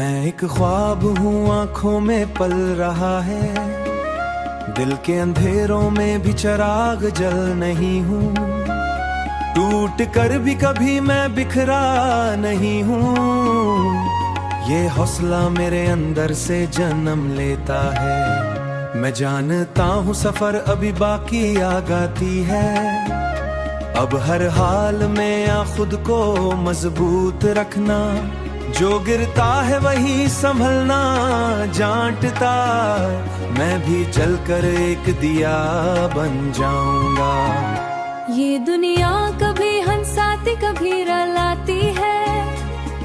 मैं एक ख्वाब हूँ आंखों में पल रहा है, दिल के अंधेरों में भी चिराग जल नहीं हूँ। टूट कर भी कभी मैं बिखरा नहीं हूँ, ये हौसला मेरे अंदर से जन्म लेता है। मैं जानता हूँ सफर अभी बाकी आगाती है, अब हर हाल में या खुद को मजबूत रखना। जो गिरता है वही संभलना जानता, मैं भी चलकर एक दिया बन जाऊंगा। ये दुनिया कभी हंसाती कभी रुलाती है,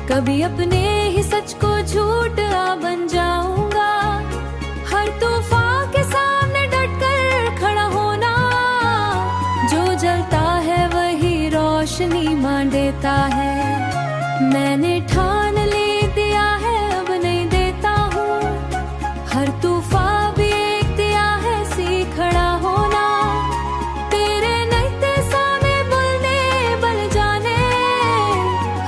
कभी अपने ही सच को झूठ बन जाऊंगा। हर तूफान के सामने डटकर खड़ा होना, जो जलता है वही रोशनी मान देता है। मैंने ठान ले दिया है अब नहीं देता हूँ, हर तूफान भी एक दिया है सीख खड़ा होना। तेरे नैते सामने बुलने बल जाने,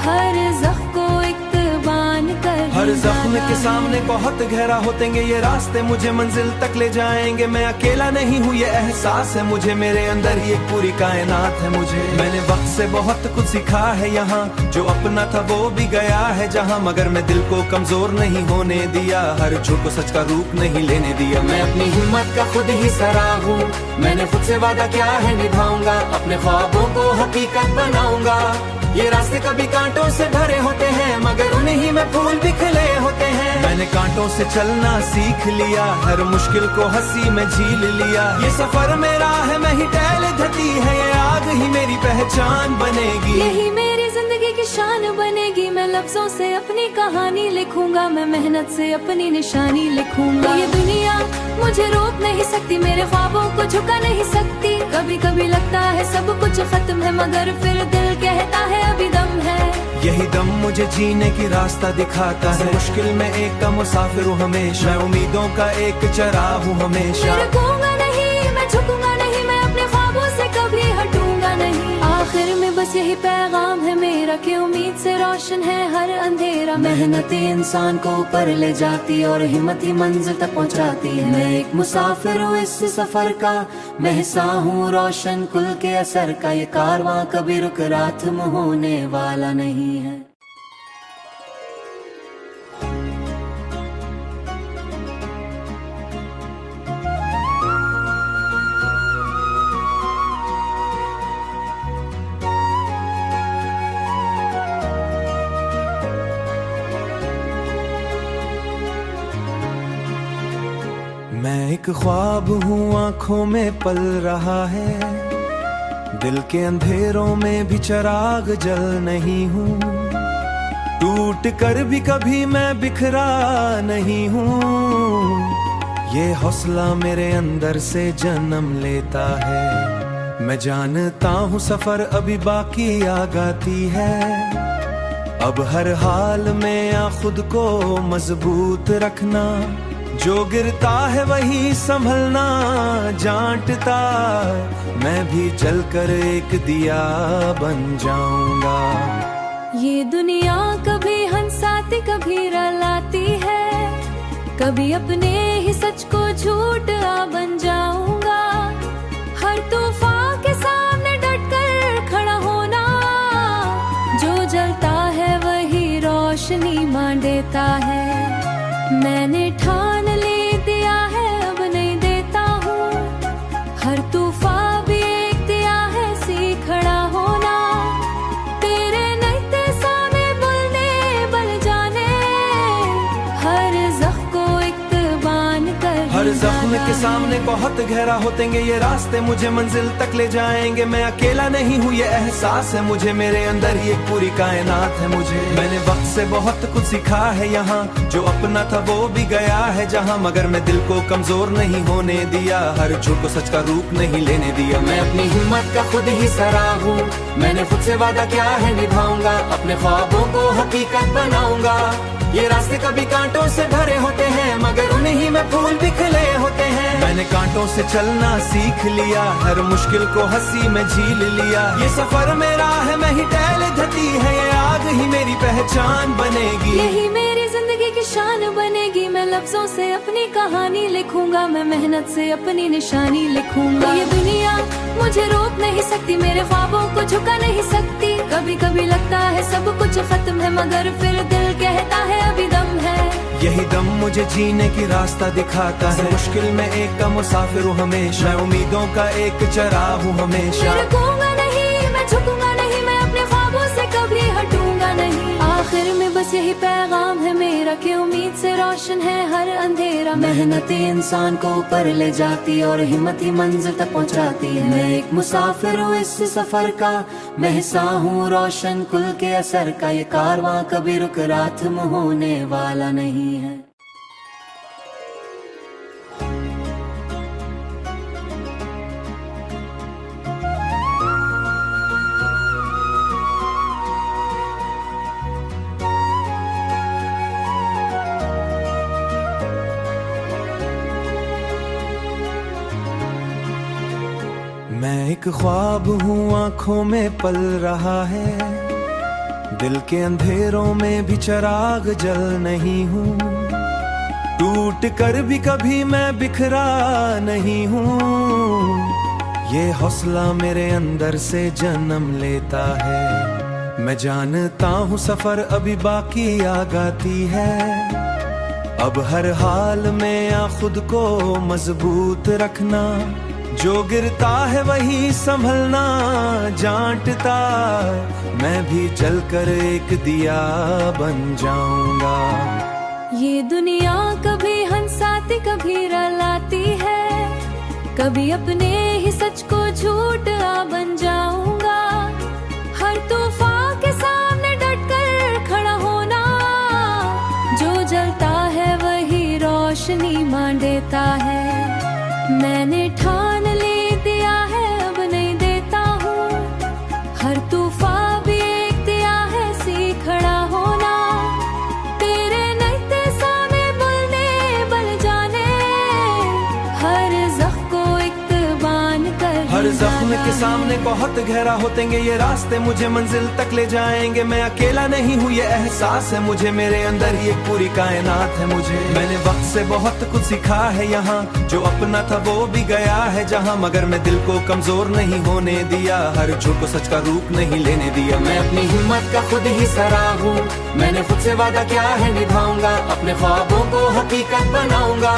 हर जख्म को इक्तबान कर हर जख्म के सामने बहुत गहरा होतेंगे ये रास्ते, मुझे मंजिल तक ले जाएंगे। मैं अकेला नहीं हूँ ये एहसास है मुझे, मेरे अंदर ही एक पूरी कायनात है मुझे। मैंने वक्त से बहुत कुछ सीखा है यहाँ, जो अपना था वो भी गया है जहाँ, मगर मैं दिल को कमजोर नहीं होने दिया, हर झूठ को सच का रूप नहीं लेने दिया। मैं अपनी हिम्मत का खुद ही सराह हूँ, मैंने खुद से वादा क्या है निभाऊंगा, अपने ख्वाबों को हकीकत बनाऊंगा। ये रास्ते कभी कांटों से भरे होते हैं, मगर उन्हीं ही में फूल भी खिले होते हैं। मैंने कांटों से चलना सीख लिया, हर मुश्किल को हंसी में झील लिया। ये सफर मेरा है, मैं ही टहल धती है, ये आग ही मेरी पहचान बनेगी। यही मेरी जिंदगी की शान बनेगी। मैं लफ्जों से अपनी कहानी लिखूंगा, मैं मेहनत से अपनी निशानी लिखूंगा। ये दुनिया मुझे रोक नहीं सकती, मेरे ख्वाबों को झुका नहीं सकती। कभी कभी लगता है सब कुछ खत्म है, मगर फिर दिल कहता है अभी दम है। यही दम मुझे जीने की रास्ता दिखाता है, मुश्किल में एक का मुसाफिर हूँ हमेशा, मैं उम्मीदों का एक चराग हूँ हमेशा। मैं रुकूंगा नहीं, मैं झुकूंगा नहीं, मैं अपने ख्वाबों से कभी हटूंगा नहीं। आखिर में बस यही पैगाम है मेरा कि उम्मीद से रोशन है हर अंधेरा। मेहनत ही इंसान को ऊपर ले जाती और हिम्मत ही मंजिल तक पहुंचाती है। मैं एक मुसाफिर हूँ इस सफर का, मैं हिस्सा हूँ रोशन कुल के असर का। ये कारवां कभी रुक रातम होने वाला नहीं है। मैं एक ख्वाब हूँ आंखों में पल रहा है, दिल के अंधेरों में भी चिराग जल नहीं हूँ। टूट कर भी कभी मैं बिखरा नहीं हूँ, ये हौसला मेरे अंदर से जन्म लेता है। मैं जानता हूँ सफर अभी बाकी आगाती है, अब हर हाल में या खुद को मजबूत रखना। जो गिरता है वही संभलना जानता, मैं भी चलकर एक दिया बन जाऊंगा। ये दुनिया कभी हंसाती कभी रुलाती है, कभी अपने ही सच को झूठ बन जाऊंगा। हर तूफान के सामने डटकर खड़ा होना, जो जलता है वही रोशनी मान देता है। मैंने ठान ले दिया है अब नहीं देता हूँ, हर तूफान भी एक दिया है सीख खड़ा होना। तेरे नैते सामने बुलने बल जाने, हर जख्म को इक्तबान कर हर जख्म के सामने बहुत गहरा होतेंगे ये रास्ते, मुझे मंजिल तक ले जाएंगे। मैं अकेला नहीं हूँ ये एहसास है मुझे, मेरे अंदर ही एक पूरी कायनात है मुझे। मैंने वक्त से बहुत कुछ सीखा है यहाँ, जो अपना था वो भी गया है जहाँ, मगर मैं दिल को कमजोर नहीं होने दिया, हर झूठ को सच का रूप नहीं लेने दिया। मैं अपनी हिम्मत का खुद ही सराह हूँ, मैंने खुद से वादा क्या है निभाऊंगा, अपने ख्वाबों को हकीकत बनाऊंगा। ये रास्ते कभी कांटों से भरे होते हैं, मगर उन्हीं ही में फूल भी खिले होते हैं। मैंने कांटों से चलना सीख लिया, हर मुश्किल को हंसी में झील लिया। ये सफर मेरा है, मैं ही टहल धती है, ये आग ही मेरी पहचान बनेगी। यही मेरी जिंदगी जिंदगी की शान बनेगी। मैं लफ्जों से अपनी कहानी लिखूंगा, मैं मेहनत से अपनी निशानी लिखूंगा। ये दुनिया मुझे रोक नहीं सकती, मेरे ख्वाबों को झुका नहीं सकती। कभी कभी लगता है सब कुछ खत्म है, मगर फिर दिल कहता है अभी दम है। यही दम मुझे जीने की रास्ता दिखाता है। मुश्किल में एक का मुसाफिर हूँ हमेशा, मैं उम्मीदों का एक चराग हूँ हमेशा। मैं रुकूंगा नहीं, मैं झुकूंगा नहीं, मैं अपने ख्वाबों से कभी हटूंगा नहीं। आखिर में बस यही पैगाम है मेरा कि उम्मीद से रोशन है हर अंधेरा। मेहनत ही इंसान को ऊपर ले जाती और हिम्मत ही मंजिल तक पहुंचाती है। मैं एक मुसाफिर हूँ इस सफर का, मैं हिस्सा हूँ रोशन कुल के असर का। ये कारवां कभी रुक रात में होने वाला नहीं है। मैं एक ख्वाब हूँ आँखों में पल रहा है, दिल के अंधेरों में भी चिराग जल नहीं हूँ। टूट कर भी कभी मैं बिखरा नहीं हूँ, ये हौसला मेरे अंदर से जन्म लेता है। मैं जानता हूँ सफर अभी बाकी आगाती है, अब हर हाल में या खुद को मजबूत रखना। जो गिरता है वही संभलना जांटता, मैं भी जलकर एक दिया बन जाऊंगा। ये दुनिया कभी हंसाती कभी रुलाती है, कभी अपने ही सच को झूठ बन जाऊंगा। हर तूफान के सामने डटकर खड़ा होना, जो जलता है वही रोशनी मान देता है। मैंने ठान ले दिया है अब नहीं देता हूँ, हर तूफान भी एक दिया है सीख खड़ा होना। तेरे नैते सामने बुलने बल जाने, हर जख्म को एक बान कर हर जख्म के सामने बहुत गहरा होतेंगे ये रास्ते, मुझे मंजिल तक ले जाएंगे। मैं अकेला नहीं हूँ ये एहसास है मुझे, मेरे अंदर ही एक पूरी कायनात है मुझे। मैंने वक्त से बहुत कुछ सीखा है यहाँ, जो अपना था वो भी गया है जहाँ। मगर मैं दिल को कमजोर नहीं होने दिया, हर झूठ को सच का रूप नहीं लेने दिया। मैं अपनी हिम्मत का खुद ही सराह हूँ, मैंने खुद से वादा क्या है निभाऊंगा। अपने ख्वाबों को हकीकत बनाऊंगा।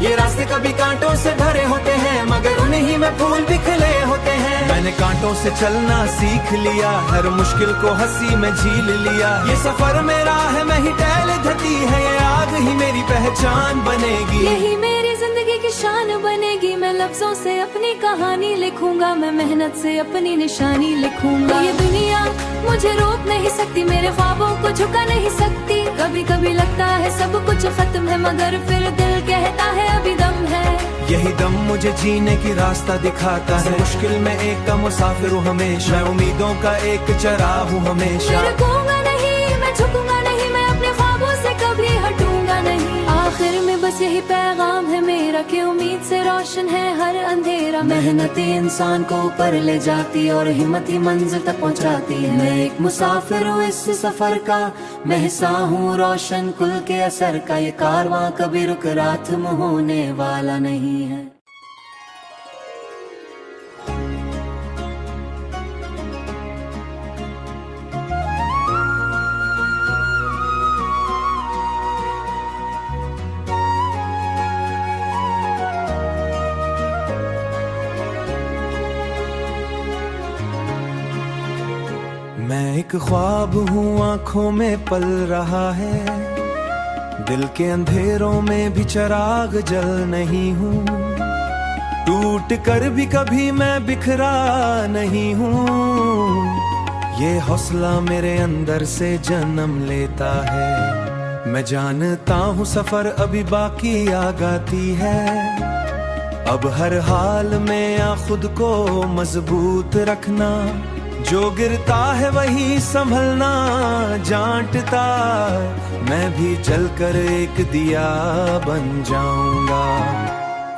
ये रास्ते कभी कांटों से भरे होते हैं, मगर उन्हें ही में फूल भी खिले होते हैं। मैंने कांटों से चलना सीख लिया, हर मुश्किल को हंसी में झील लिया। ये सफर मेरा है, मैं ही टहल धती है, ये आग ही मेरी पहचान बनेगी। यही मेरी जिंदगी की शान बनेगी। मैं लफ्जों से अपनी कहानी लिखूंगा, मैं मेहनत से अपनी निशानी लिखूंगा। ये दुनिया मुझे रोक नहीं सकती, मेरे ख्वाबों को झुका नहीं सकती। कभी कभी लगता है सब कुछ खत्म है, मगर फिर दिल कहता है अभी दम है। यही दम मुझे जीने की रास्ता दिखाता है। मुश्किल में एक का मुसाफिर हूँ हमेशा, मैं उम्मीदों का एक चराग हूँ हमेशा। मैं रुकूंगा नहीं, मैं झुकूंगा नहीं, मैं अपने ख्वाबों से कभी हटूंगा नहीं। आखिर में बस यही पैगाम है मेरा कि उम्मीद से रोशन है हर अंधेरा। मेहनत ही इंसान को ऊपर ले जाती और हिम्मत ही मंजिल तक पहुंचाती है। मैं एक मुसाफिर हूँ इस सफर का, मैं हिस्सा हूँ रोशन कुल के असर का। ये कारवां कभी रुक रात में होने वाला नहीं है। मैं एक ख्वाब हूँ आँखों में पल रहा है, दिल के अंधेरों में भी चिराग जल नहीं हूँ। टूट कर भी कभी मैं बिखरा नहीं हूँ, ये हौसला मेरे अंदर से जन्म लेता है। मैं जानता हूँ सफर अभी बाकी आगाती है, अब हर हाल में या खुद को मजबूत रखना। जो गिरता है वही संभलना जांटता, मैं भी जलकर एक दिया बन जाऊंगा।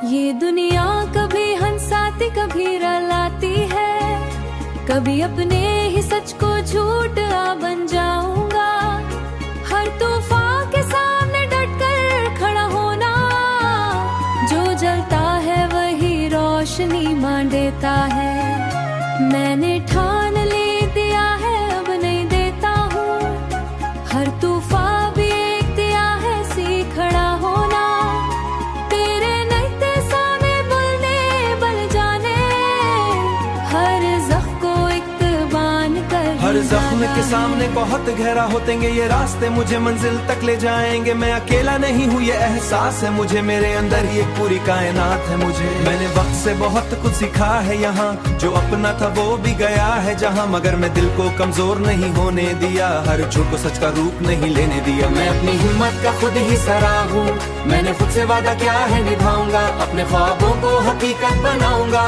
ये दुनिया कभी हंसाती कभी रुलाती है, कभी अपने ही सच को झूठ बन जाऊंगा। हर तूफान के सामने जख्म के सामने बहुत गहरा होतेंगे ये रास्ते, मुझे मंजिल तक ले जाएंगे। मैं अकेला नहीं हूँ ये एहसास है मुझे, मेरे अंदर ही एक पूरी कायनात है मुझे। मैंने वक्त से बहुत कुछ सीखा है यहाँ, जो अपना था वो भी गया है जहाँ, मगर मैं दिल को कमजोर नहीं होने दिया, हर झूठ को सच का रूप नहीं लेने दिया। मैं अपनी हिम्मत का खुद ही सराह हूँ, मैंने खुद से वादा क्या है निभाऊंगा, अपने ख्वाबों को हकीकत बनाऊंगा।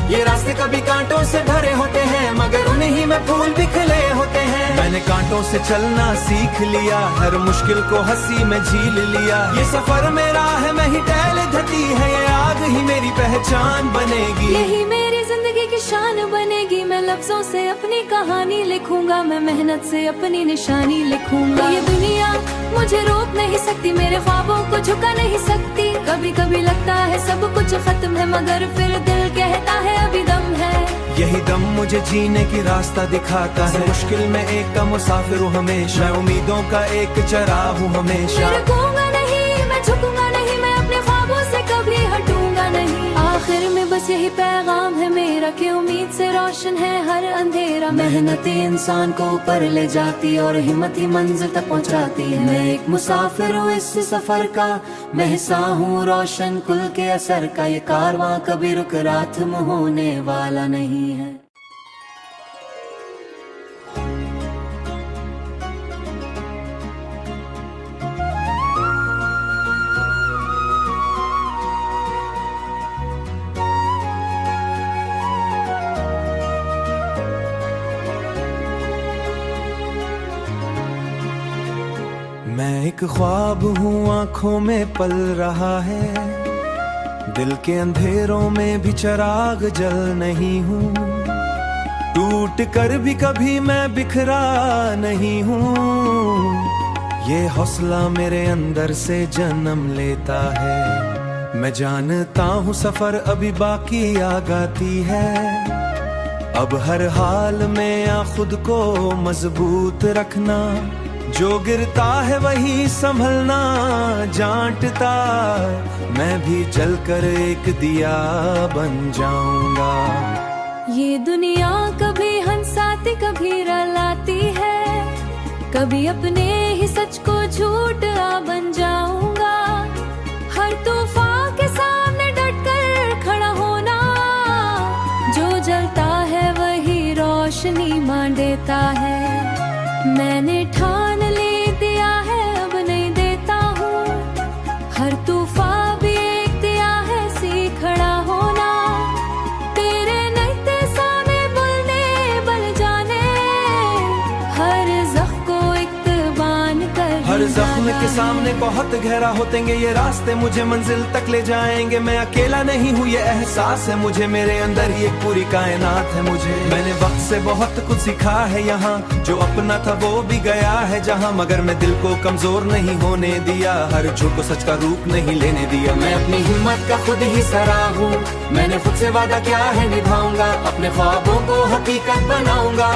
ये रास्ते कभी कांटों से भरे होते हैं, मगर उन्हीं ही में फूल भी खिले होते हैं। मैंने कांटों से चलना सीख लिया, हर मुश्किल को हंसी में झील लिया। ये सफर मेरा है, मैं ही टहल धती है, ये आग ही मेरी पहचान बनेगी। यही मेरी जिंदगी की शान बनेगी, मैं लफ्जों से अपनी कहानी लिखूंगा, मैं मेहनत से अपनी निशानी लिखूंगा। ये दुनिया मुझे रोक नहीं सकती, मेरे ख्वाबों को झुका नहीं सकती। कभी कभी लगता है सब कुछ खत्म है, मगर फिर दिल कहता है अभी दम है। यही दम मुझे जीने की रास्ता दिखाता है, मुश्किल में एक का मुसाफिर हूँ हमेशा, मैं उम्मीदों का एक चराग हूँ हमेशा। मैं रुकूंगा नहीं, मैं झुकूंगा नहीं, मैं अपने ख्वाबों से कभी हटूंगा नहीं। आखिर में बस यही पैगाम है मेरा कि उम्मीद से रोशन है हर अंधेरा। मेहनत इंसान को ऊपर ले जाती और हिम्मत ही मंजिल तक पहुंचाती है। मैं एक मुसाफिर हूँ इस सफर का, मैं हिस्सा हूँ रोशन कुल के असर का। ये कारवां कभी रुक रात में होने वाला नहीं है। मैं एक ख्वाब हूँ आंखों में पल रहा है, दिल के अंधेरों में भी चिराग जल नहीं हूँ, टूट कर भी कभी मैं बिखरा नहीं हूँ। ये हौसला मेरे अंदर से जन्म लेता है, मैं जानता हूँ सफर अभी बाकी आगाती है। अब हर हाल में या खुद को मजबूत रखना, जो गिरता है वही संभलना जांटता। मैं भी जलकर एक दिया बन जाऊंगा। ये दुनिया कभी हंसाती कभी रुलाती है, कभी अपने ही सच को झूठ बन जाऊंगा। हर तूफान के सामने डटकर खड़ा होना, जो जलता है वही रोशनी मान देता है। मैंने ठान ले दिया है अब नहीं देता हूँ, हर तूफान भी एक दिया है सी खड़ा होना। तेरे नैते सामने बुलने बल जाने, हर जख्म को एक बान कर हर जख्म के सामने बहुत गहरा होतेंगे ये रास्ते, मुझे मंजिल तक ले जाएंगे। मैं अकेला नहीं हूँ ये एहसास है मुझे, मेरे अंदर ही एक पूरी कायनात है मुझे। मैंने वक्त से बहुत कुछ सीखा है यहाँ, जो अपना था वो भी गया है जहाँ, मगर मैं दिल को कमजोर नहीं होने दिया, हर झूठ को सच का रूप नहीं लेने दिया। मैं अपनी हिम्मत का खुद ही सराह हूँ, मैंने खुद से वादा क्या है निभाऊंगा, अपने ख्वाबों को हकीकत बनाऊंगा।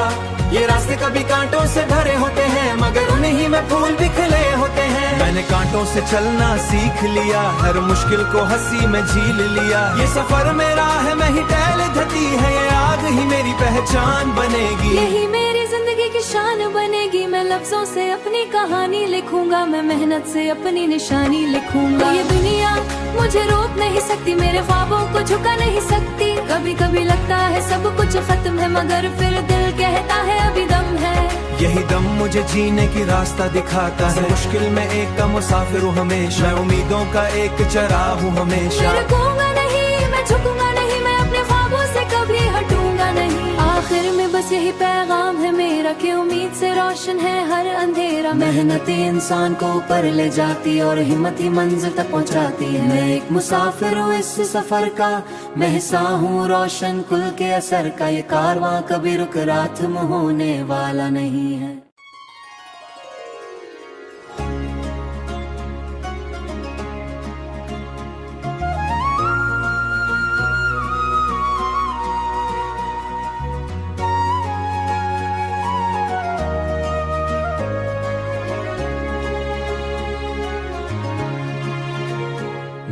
ये रास्ते कभी कांटों से भरे होते हैं, मगर उन्हीं ही में फूल भी खिले होते हैं। मैंने कांटों से चलना सीख लिया, हर मुश्किल को हंसी में झील लिया। ये सफर मेरा है, मैं ही टहल धती है, ये आग ही मेरी पहचान बनेगी। यही मेरी जिंदगी की शान बनेगी, मैं लफ्जों से अपनी कहानी लिखूंगा, मैं मेहनत से अपनी निशानी लिखूंगा। ये दुनिया मुझे रोक नहीं सकती, मेरे ख्वाबों को झुका नहीं सकती। कभी कभी लगता है सब कुछ खत्म है, मगर फिर दिल कहता है अभी दम है। यही दम मुझे जीने की रास्ता दिखाता है, मुश्किल में एक का मुसाफिर हूँ हमेशा, मैं उम्मीदों का एक चराग हूँ हमेशा। मैं रुकूंगा नहीं, मैं झुकूंगा नहीं, मैं अपने ख्वाबों से कभी हटूंगा नहीं। आखिर में बस यही पैगाम है मेरा कि उम्मीद से रोशन है हर अंधेरा। मेहनत इंसान को ऊपर ले जाती और हिम्मत ही मंजिल तक पहुंचाती है। मैं एक मुसाफिर हूँ इस सफर का, मैं हिस्सा हूँ रोशन कुल के असर का। ये कारवां कभी रुक रात में होने वाला नहीं है।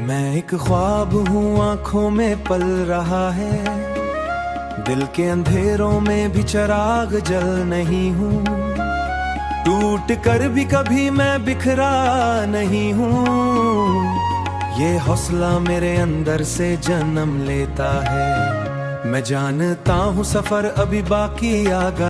मैं एक ख्वाब हूँ आंखों में पल रहा है, दिल के अंधेरों में भी चिराग जल नहीं हूँ, टूट कर भी कभी मैं बिखरा नहीं हूँ। ये हौसला मेरे अंदर से जन्म लेता है, मैं जानता हूँ सफर अभी बाकी आगा।